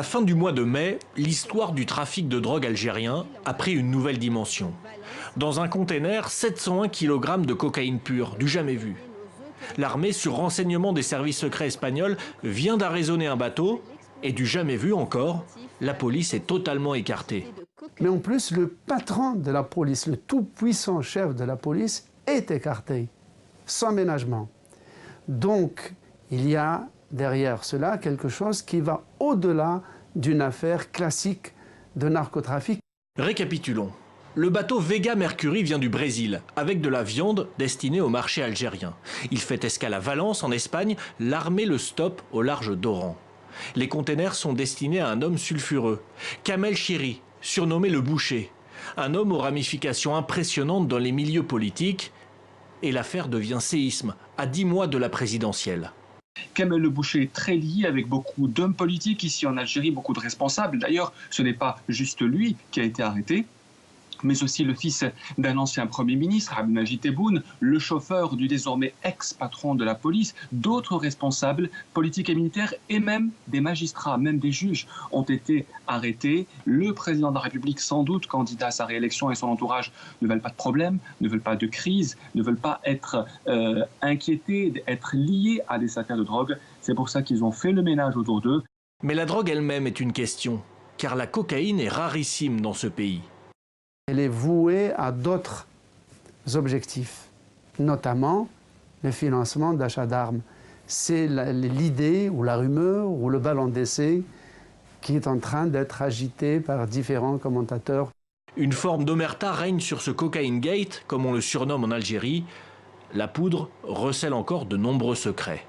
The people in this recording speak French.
À la fin du mois de mai, l'histoire du trafic de drogue algérien a pris une nouvelle dimension. Dans un container, 701 kg de cocaïne pure, du jamais vu. L'armée, sur renseignement des services secrets espagnols, vient d'arraisonner un bateau, et du jamais vu encore, la police est totalement écartée. Mais en plus, le patron de la police, le tout-puissant chef de la police, est écarté, sans ménagement. Donc, il y a derrière cela quelque chose qui va au-delà d'une affaire classique de narcotrafic. Récapitulons. Le bateau Vega Mercury vient du Brésil, avec de la viande destinée au marché algérien. Il fait escale à Valence, en Espagne. L'armée le stoppe au large d'Oran. Les containers sont destinés à un homme sulfureux, Kamel Chiri, surnommé le Boucher. Un homme aux ramifications impressionnantes dans les milieux politiques. Et l'affaire devient séisme, à 10 mois de la présidentielle. Kamel le Boucher est très lié avec beaucoup d'hommes politiques ici en Algérie, beaucoup de responsables. D'ailleurs, ce n'est pas juste lui qui a été arrêté, mais aussi le fils d'un ancien Premier ministre, Abdelmajid Tebboune, le chauffeur du désormais ex-patron de la police, d'autres responsables politiques et militaires et même des magistrats, même des juges ont été arrêtés. Le président de la République, sans doute candidat à sa réélection, et son entourage ne veulent pas de problème, ne veulent pas de crise, ne veulent pas être inquiétés, être liés à des affaires de drogue. C'est pour ça qu'ils ont fait le ménage autour d'eux. Mais la drogue elle-même est une question, car la cocaïne est rarissime dans ce pays. Elle est vouée à d'autres objectifs, notamment le financement d'achat d'armes. C'est l'idée ou la rumeur ou le ballon d'essai qui est en train d'être agité par différents commentateurs. Une forme d'omerta règne sur ce cocaine gate, comme on le surnomme en Algérie. La poudre recèle encore de nombreux secrets.